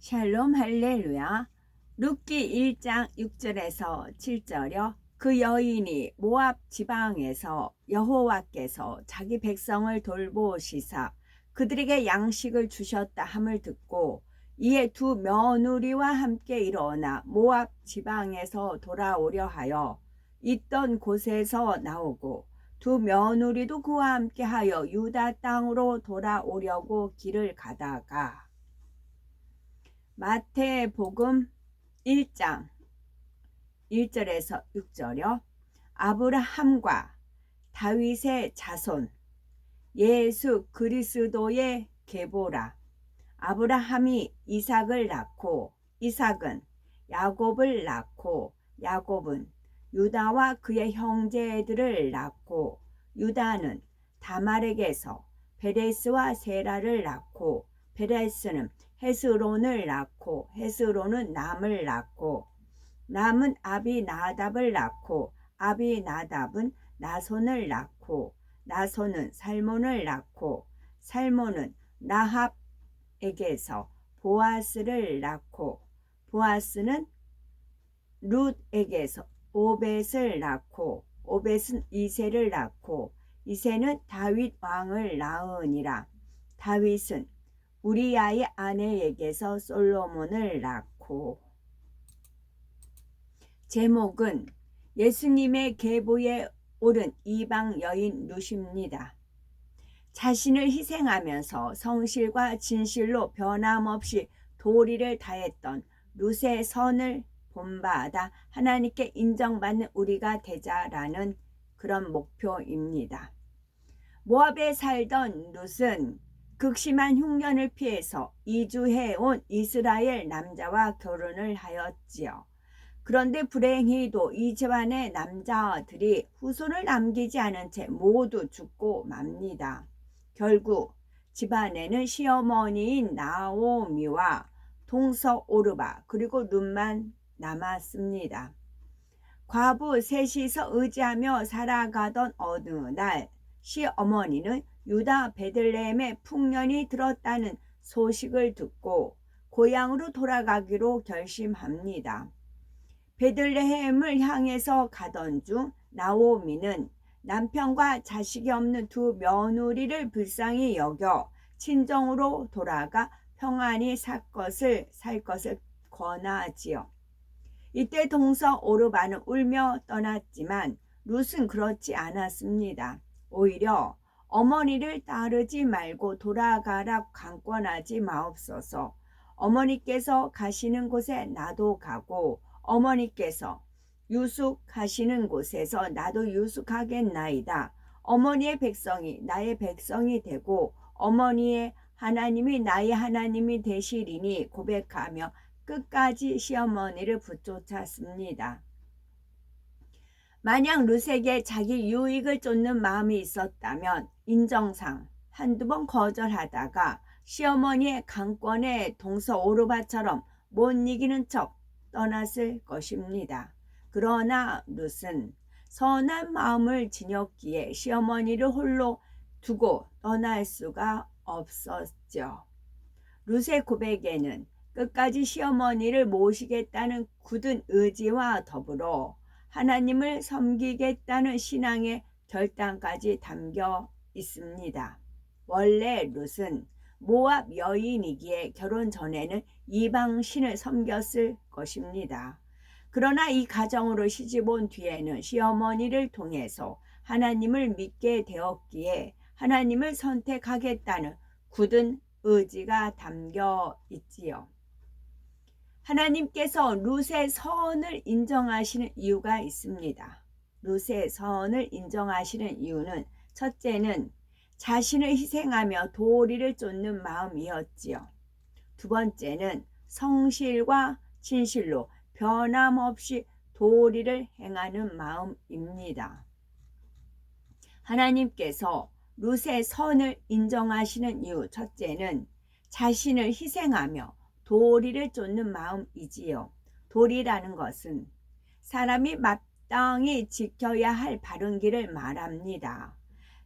샬롬 할렐루야. 룻기 1장 6절에서 7절여. 그 여인이 모압 지방에서 여호와께서 자기 백성을 돌보시사 그들에게 양식을 주셨다 함을 듣고 이에 두 며느리와 함께 일어나 모압 지방에서 돌아오려 하여 있던 곳에서 나오고 두 며느리도 그와 함께 하여 유다 땅으로 돌아오려고 길을 가다가 마태복음 1장 1절에서 6절여. 아브라함과 다윗의 자손 예수 그리스도의 계보라. 아브라함이 이삭을 낳고 이삭은 야곱을 낳고 야곱은 유다와 그의 형제들을 낳고 유다는 다말에게서 베레스와 세라를 낳고 베레스는 헤스론을 낳고 헤스론은 남을 낳고 남은 아비나답을 낳고 아비나답은 나손을 낳고 나손은 살몬을 낳고 살몬은 라합에게서 보아스를 낳고 보아스는 룻에게서 오벳을 낳고 오벳은 이새를 낳고 이새는 다윗 왕을 낳으니라. 다윗은 우리야의 아내에게서 솔로몬을 낳고. 제목은 예수님의 계보에 오른 이방 여인 룻입니다. 자신을 희생하면서 성실과 진실로 변함없이 도리를 다했던 룻의 선을 본받아 하나님께 인정받는 우리가 되자라는 그런 목표입니다. 모압에 살던 룻은 극심한 흉년을 피해서 이주해 온 이스라엘 남자와 결혼을 하였지요. 그런데 불행히도 이 집안의 남자들이 후손을 남기지 않은 채 모두 죽고 맙니다. 결국 집안에는 시어머니인 나오미와 동서 오르바 그리고 룻만 남았습니다. 과부 셋이서 의지하며 살아가던 어느 날 시어머니는 유다 베들레헴에 풍년이 들었다는 소식을 듣고 고향으로 돌아가기로 결심합니다. 베들레헴을 향해서 가던 중 나오미는 남편과 자식이 없는 두 며느리를 불쌍히 여겨 친정으로 돌아가 평안히 살 것을 권하지요. 이때 동서 오르바는 울며 떠났지만 룻은 그렇지 않았습니다. 오히려 어머니를 따르지 말고 돌아가라 강권하지 마옵소서. 어머니께서 가시는 곳에 나도 가고 어머니께서 유숙하시는 곳에서 나도 유숙하겠나이다. 어머니의 백성이 나의 백성이 되고 어머니의 하나님이 나의 하나님이 되시리니 고백하며 끝까지 시어머니를 붙쫓았습니다. 만약 룻에게 자기 유익을 쫓는 마음이 있었다면 인정상 한두 번 거절하다가 시어머니의 강권에 동서 오르바처럼 못 이기는 척 떠났을 것입니다. 그러나 룻은 선한 마음을 지녔기에 시어머니를 홀로 두고 떠날 수가 없었죠. 룻의 고백에는 끝까지 시어머니를 모시겠다는 굳은 의지와 더불어 하나님을 섬기겠다는 신앙의 결단까지 담겨 있습니다. 원래 룻은 모압 여인이기에 결혼 전에는 이방 신을 섬겼을 것입니다. 그러나 이 가정으로 시집온 뒤에는 시어머니를 통해서 하나님을 믿게 되었기에 하나님을 선택하겠다는 굳은 의지가 담겨 있지요. 하나님께서 룻의 선을 인정하시는 이유가 있습니다. 룻의 선을 인정하시는 이유는 첫째는 자신을 희생하며 도리를 쫓는 마음이었지요. 두 번째는 성실과 진실로 변함없이 도리를 행하는 마음입니다. 하나님께서 룻의 선을 인정하시는 이유 첫째는 자신을 희생하며 도리를 쫓는 마음이지요. 도리라는 것은 사람이 마땅히 지켜야 할 바른 길을 말합니다.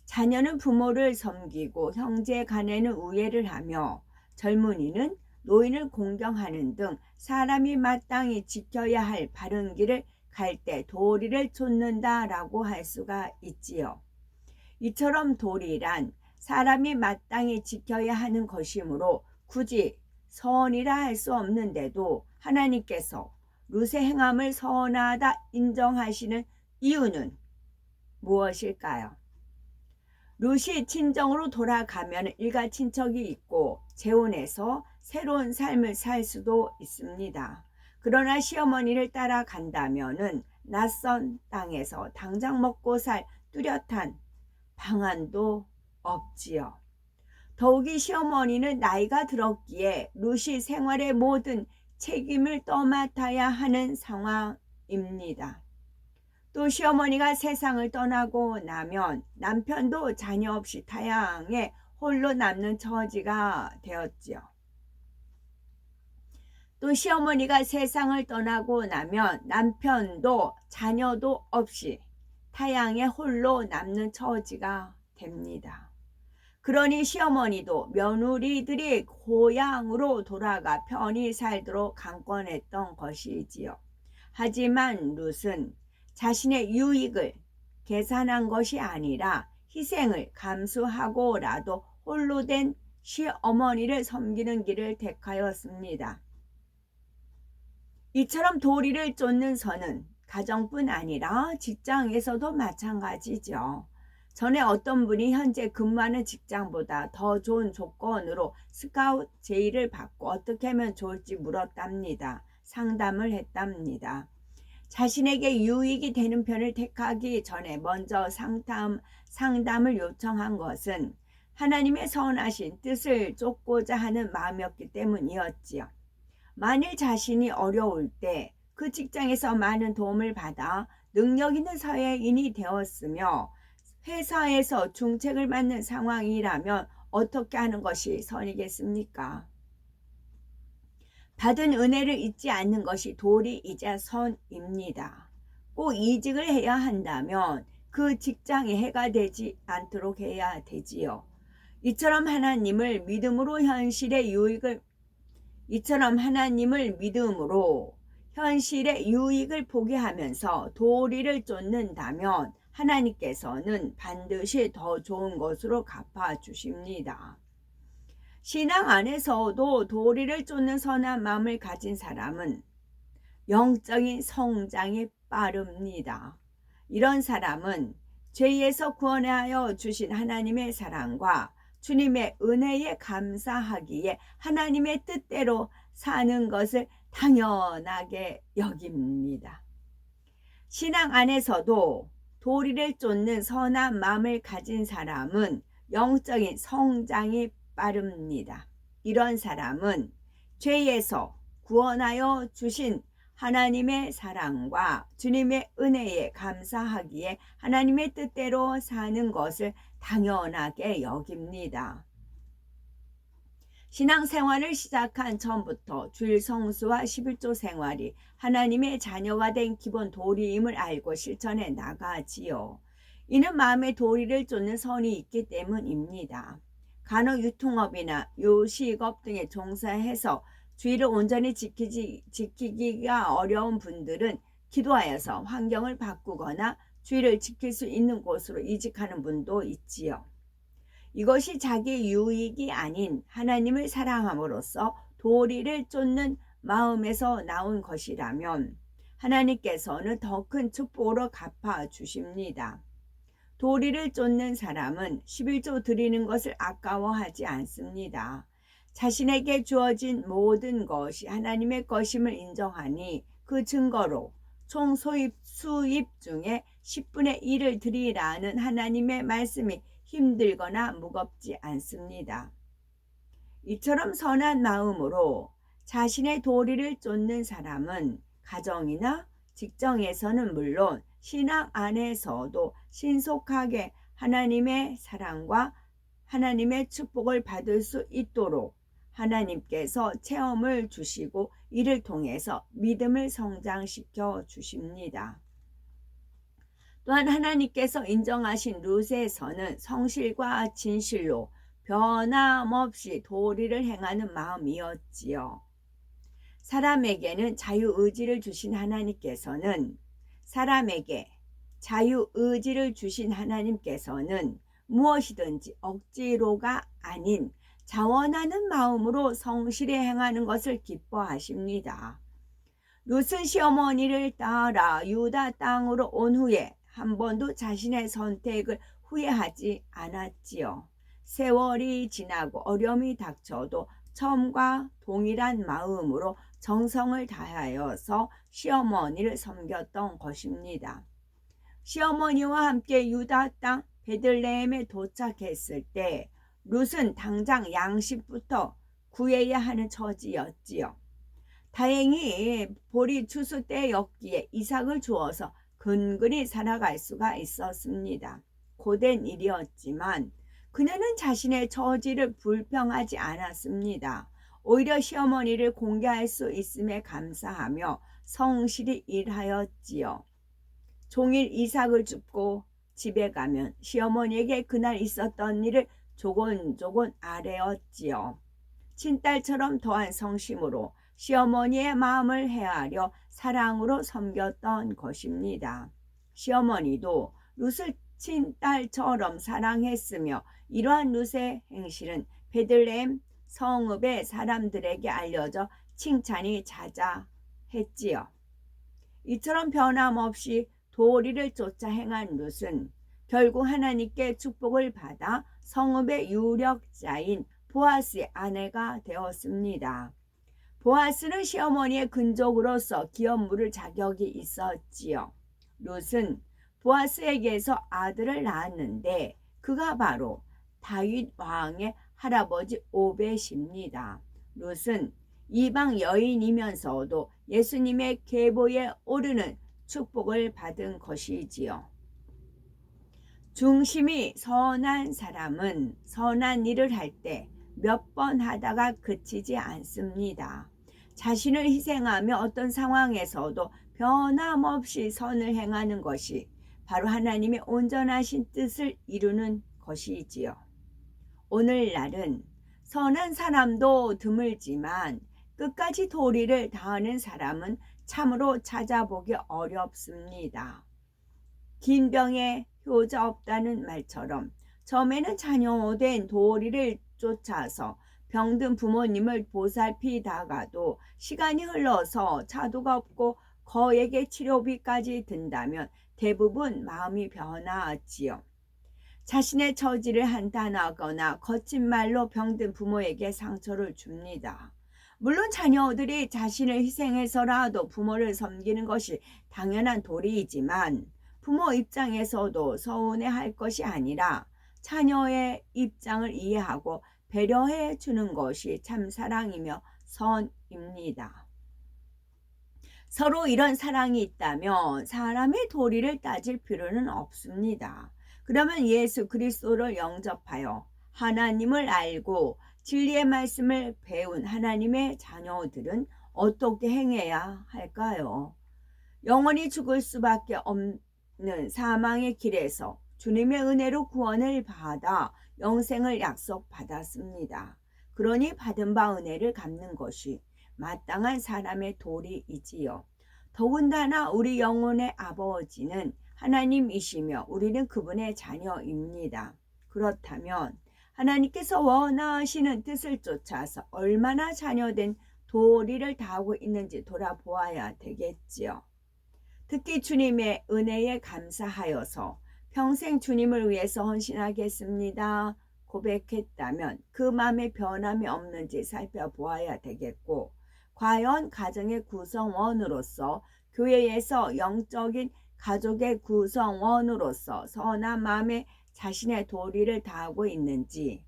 자녀는 부모를 섬기고 형제 간에는 우애를 하며 젊은이는 노인을 공경하는 등 사람이 마땅히 지켜야 할 바른 길을 갈 때 도리를 좇는다라고 할 수가 있지요. 이처럼 도리란 사람이 마땅히 지켜야 하는 것이므로 굳이 선이라 할 수 없는데도 하나님께서 룻의 행함을 선하다 인정하시는 이유는 무엇일까요? 룻이 친정으로 돌아가면 일가 친척이 있고 재혼해서 새로운 삶을 살 수도 있습니다. 그러나 시어머니를 따라간다면 낯선 땅에서 당장 먹고 살 뚜렷한 방안도 없지요. 더욱이 시어머니는 나이가 들었기에 룻이 생활의 모든 책임을 떠맡아야 하는 상황입니다. 또 시어머니가 세상을 떠나고 나면 남편도 자녀 없이 타향에 홀로 남는 처지가 되었지요. 또 시어머니가 세상을 떠나고 나면 남편도 자녀도 없이 타향에 홀로 남는 처지가 됩니다. 그러니 시어머니도 며느리들이 고향으로 돌아가 편히 살도록 강권했던 것이지요. 하지만 룻은 자신의 유익을 계산한 것이 아니라 희생을 감수하고라도 홀로 된 시어머니를 섬기는 길을 택하였습니다. 이처럼 도리를 쫓는 선은 가정뿐 아니라 직장에서도 마찬가지죠. 전에 어떤 분이 현재 근무하는 직장보다 더 좋은 조건으로 스카우트 제의를 받고 어떻게 하면 좋을지 물었답니다. 상담을 했답니다. 자신에게 유익이 되는 편을 택하기 전에 먼저 상담을 요청한 것은 하나님의 선하신 뜻을 쫓고자 하는 마음이었기 때문이었지요. 만일 자신이 어려울 때 그 직장에서 많은 도움을 받아 능력 있는 사회인이 되었으며 회사에서 중책을 맡는 상황이라면 어떻게 하는 것이 선이겠습니까? 받은 은혜를 잊지 않는 것이 도리이자 선입니다. 꼭 이직을 해야 한다면 그 직장에 해가 되지 않도록 해야 되지요. 이처럼 하나님을 믿음으로 현실의 유익을 포기하면서 도리를 쫓는다면 하나님께서는 반드시 더 좋은 것으로 갚아주십니다. 신앙 안에서도 도리를 쫓는 선한 마음을 가진 사람은 영적인 성장이 빠릅니다. 이런 사람은 죄에서 구원하여 주신 하나님의 사랑과 주님의 은혜에 감사하기에 하나님의 뜻대로 사는 것을 당연하게 여깁니다. 신앙 안에서도 도리를 쫓는 선한 마음을 가진 사람은 영적인 성장이 빠릅니다. 이런 사람은 죄에서 구원하여 주신 하나님의 사랑과 주님의 은혜에 감사하기에 하나님의 뜻대로 사는 것을 당연하게 여깁니다. 신앙생활을 시작한 처음부터 주일 성수와 11조 생활이 하나님의 자녀가 된 기본 도리임을 알고 실천해 나가지요. 이는 마음의 도리를 쫓는 선이 있기 때문입니다. 간혹 유통업이나 요식업 등에 종사해서 주일을 온전히 지키기가 어려운 분들은 기도하여서 환경을 바꾸거나 주일을 지킬 수 있는 곳으로 이직하는 분도 있지요. 이것이 자기 유익이 아닌 하나님을 사랑함으로써 도리를 쫓는 마음에서 나온 것이라면 하나님께서는 더 큰 축복으로 갚아주십니다. 도리를 쫓는 사람은 11조 드리는 것을 아까워하지 않습니다. 자신에게 주어진 모든 것이 하나님의 것임을 인정하니 그 증거로 총 수입 중에 10분의 1을 드리라는 하나님의 말씀이 힘들거나 무겁지 않습니다. 이처럼 선한 마음으로 자신의 도리를 쫓는 사람은 가정이나 직장에서는 물론 신앙 안에서도 신속하게 하나님의 사랑과 하나님의 축복을 받을 수 있도록 하나님께서 체험을 주시고 이를 통해서 믿음을 성장시켜 주십니다. 또한 하나님께서 인정하신 룻의 선은 성실과 진실로 변함없이 도리를 행하는 마음이었지요. 사람에게는 자유의지를 주신 하나님께서는 무엇이든지 억지로가 아닌 자원하는 마음으로 성실히 행하는 것을 기뻐하십니다. 룻은 시어머니를 따라 유다 땅으로 온 후에 한 번도 자신의 선택을 후회하지 않았지요. 세월이 지나고 어려움이 닥쳐도 처음과 동일한 마음으로 정성을 다하여서 시어머니를 섬겼던 것입니다. 시어머니와 함께 유다 땅 베들레헴에 도착했을 때 룻은 당장 양식부터 구해야 하는 처지였지요. 다행히 볼이 추수 때였기에 이삭을 주어서 근근히 살아갈 수가 있었습니다. 고된 일이었지만 그녀는 자신의 처지를 불평하지 않았습니다. 오히려 시어머니를 공개할 수 있음에 감사하며 성실히 일하였지요. 종일 이삭을 줍고 집에 가면 시어머니에게 그날 있었던 일을 조곤조곤 아뢰었지요. 친딸처럼 더한 성심으로 시어머니의 마음을 헤아려 사랑으로 섬겼던 것입니다. 시어머니도 룻을 친딸처럼 사랑했으며 이러한 룻의 행실은 베들레헴 성읍의 사람들에게 알려져 칭찬이 자자했지요. 이처럼 변함없이 도리를 쫓아 행한 룻은 결국 하나님께 축복을 받아 성읍의 유력자인 보아스의 아내가 되었습니다. 보아스는 시어머니의 근족으로서 기업 물을 자격이 있었지요. 룻은 보아스에게서 아들을 낳았는데 그가 바로 다윗 왕의 할아버지 오벳입니다. 룻은 이방 여인이면서도 예수님의 계보에 오르는 축복을 받은 것이지요. 중심이 선한 사람은 선한 일을 할 때 몇 번 하다가 그치지 않습니다. 자신을 희생하며 어떤 상황에서도 변함없이 선을 행하는 것이 바로 하나님의 온전하신 뜻을 이루는 것이지요. 오늘날은 선한 사람도 드물지만 끝까지 도리를 다하는 사람은 참으로 찾아보기 어렵습니다. 긴 병에 효자 없다는 말처럼 처음에는 자녀된 도리를 쫓아서 병든 부모님을 보살피다가도 시간이 흘러서 차도가 없고 거액의 치료비까지 든다면 대부분 마음이 변하지요. 자신의 처지를 한탄하거나 거친 말로 병든 부모에게 상처를 줍니다. 물론 자녀들이 자신을 희생해서라도 부모를 섬기는 것이 당연한 도리이지만 부모 입장에서도 서운해할 것이 아니라 자녀의 입장을 이해하고 배려해 주는 것이 참 사랑이며 선입니다. 서로 이런 사랑이 있다면 사람의 도리를 따질 필요는 없습니다. 그러면 예수 그리스도를 영접하여 하나님을 알고 진리의 말씀을 배운 하나님의 자녀들은 어떻게 행해야 할까요? 영원히 죽을 수밖에 없는 사망의 길에서 주님의 은혜로 구원을 받아 영생을 약속받았습니다. 그러니 받은 바 은혜를 갚는 것이 마땅한 사람의 도리이지요. 더군다나 우리 영혼의 아버지는 하나님이시며 우리는 그분의 자녀입니다. 그렇다면 하나님께서 원하시는 뜻을 쫓아서 얼마나 자녀된 도리를 다하고 있는지 돌아보아야 되겠지요. 특히 주님의 은혜에 감사하여서 평생 주님을 위해서 헌신하겠습니다 고백했다면 그 마음에 변함이 없는지 살펴보아야 되겠고, 과연 가정의 구성원으로서 교회에서 영적인 가족의 구성원으로서 선한 마음에 자신의 도리를 다하고 있는지,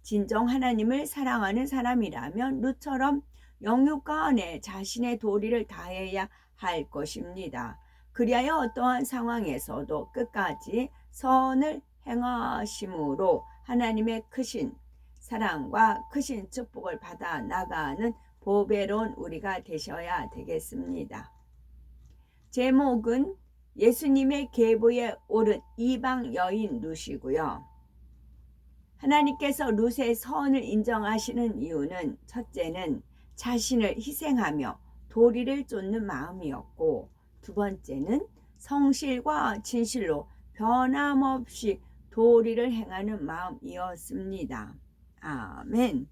진정 하나님을 사랑하는 사람이라면 룻처럼 영육가 안에 자신의 도리를 다해야 할 것입니다. 그리하여 어떠한 상황에서도 끝까지 선을 행하심으로 하나님의 크신 사랑과 크신 축복을 받아 나가는 보배로운 우리가 되셔야 되겠습니다. 제목은 예수님의 계보에 오른 이방 여인 룻이고요. 하나님께서 룻의 선을 인정하시는 이유는 첫째는 자신을 희생하며 도리를 쫓는 마음이었고, 두 번째는 성실과 진실로 변함없이 도리를 행하는 마음이었습니다. 아멘.